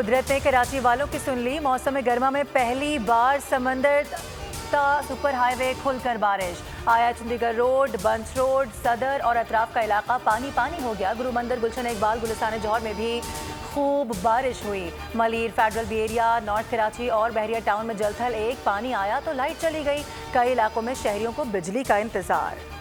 कुदरत ने कराची वालों की सुन ली। मौसम गर्मा में पहली बार समंदर ता सुपर हाईवे खुलकर बारिश आया। चंडीगढ़ रोड, बंच रोड, सदर और अतराफ का इलाका पानी पानी हो गया। गुरु मंदिर, गुलशन इकबाल, गुलिस्तान जौहर में भी खूब बारिश हुई। Malir, federal B area, north Karachi और बहरिया टाउन में जलथल एक पानी आया तो लाइट चली गई। कई इलाकों में शहरियों को बिजली का इंतजार।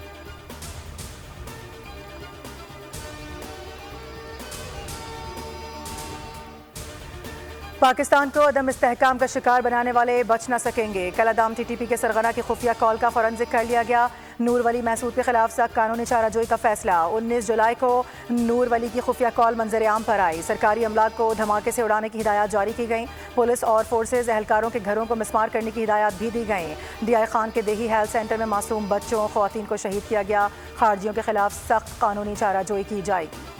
पाकिस्तान को अदम इस्तेहकाम का शिकार बनाने वाले बच न सकेंगे। कलादाम टीटीपी के सरगना की खुफिया कॉल का फॉरेंसिक कर लिया गया। नूर वली महसूद के खिलाफ सख्त कानूनी चाराजोई का फैसला। 19 जुलाई को नूर वली की खुफिया कॉल मंजर आम पर आई। सरकारी अमलाक को धमाके से उड़ाने की हिदायत जारी की गई। पुलिस और फोर्सेज एहलकारों के घरों को मिसमार करने की हिदायत भी दी गई। डीआई खान के देही हेल्थ सेंटर में मासूम बच्चों, खवातीन को शहीद किया गया। खारजियों के खिलाफ सख्त कानूनी चाराजोई की जाएगी।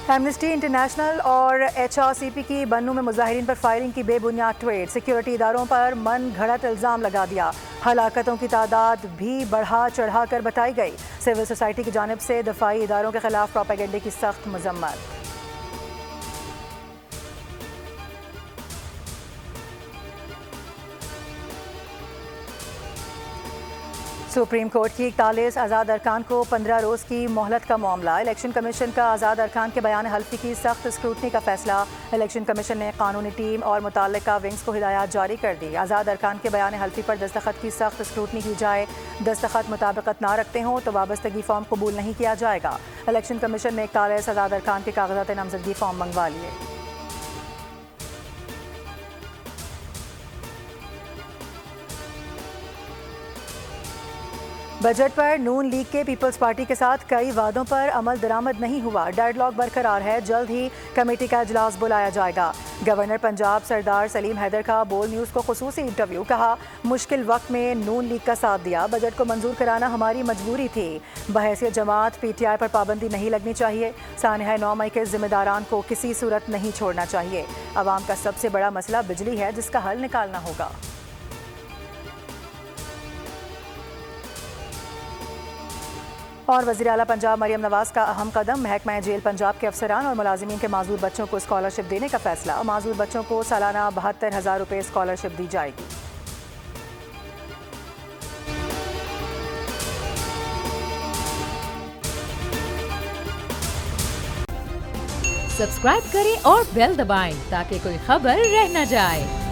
एमनेस्टी इंटरनेशनल और एचआरसीपी की बन्नू में मुजाहिरीन पर फायरिंग की बेबुनियाद ट्वीट। सिक्योरिटी इदारों पर मन घड़त इल्ज़ाम लगा दिया। हलाकतों की तादाद भी बढ़ा चढ़ा कर बताई गई। सिविल सोसाइटी की जानिब से दफाई इदारों के खिलाफ प्रोपेगेंडे की सख्त मजम्मत। सुप्रीम कोर्ट की 41 आज़ाद अरकान को 15 रोज़ की मोहलत का मामला। इलेक्शन कमीशन का आज़ाद अरकान के बयान हल्फी की सख्त स्क्रूटनी का फैसला। इलेक्शन कमीशन ने कानूनी टीम और मुतल्लिका विंग्स को हिदायत जारी कर दी। आज़ाद अरकान के बयान हल्फी पर दस्तखत की सख्त स्क्रूटनी की जाए। दस्तखत मुताबिकत ना रखते हों तो वाबस्तगी फॉर्म कबूल नहीं किया जाएगा। इलेक्शन कमीशन ने 41 आज़ाद अरकान के कागजात नामजदगी फॉर्म मंगवा लिए। बजट पर नून लीग के पीपल्स पार्टी के साथ कई वादों पर अमल दरामद नहीं हुआ। डेडलॉक बरकरार है। जल्द ही कमेटी का इजलास बुलाया जाएगा। गवर्नर पंजाब सरदार सलीम हैदर का बोल न्यूज़ को खुसूसी इंटरव्यू। कहा, मुश्किल वक्त में नून लीग का साथ दिया। बजट को मंजूर कराना हमारी मजबूरी थी। बहैसियत जमात पीटीआई पर पाबंदी नहीं लगनी चाहिए। सानहा 9 मई के जिम्मेदारान को किसी सूरत नहीं छोड़ना चाहिए। अवाम का सबसे बड़ा मसला बिजली है जिसका हल निकालना होगा। और वज़ीर आला पंजाब मरियम नवाज का अहम कदम। महकमा जेल पंजाब के अफसरान और मुलाजिमीन के माजूर बच्चों को स्कॉलरशिप देने का फैसला। माजूर बच्चों को सालाना 72,000 रुपये स्कॉलरशिप दी जाएगी। सब्सक्राइब करें और बेल दबाएं ताकि कोई खबर रह न जाए।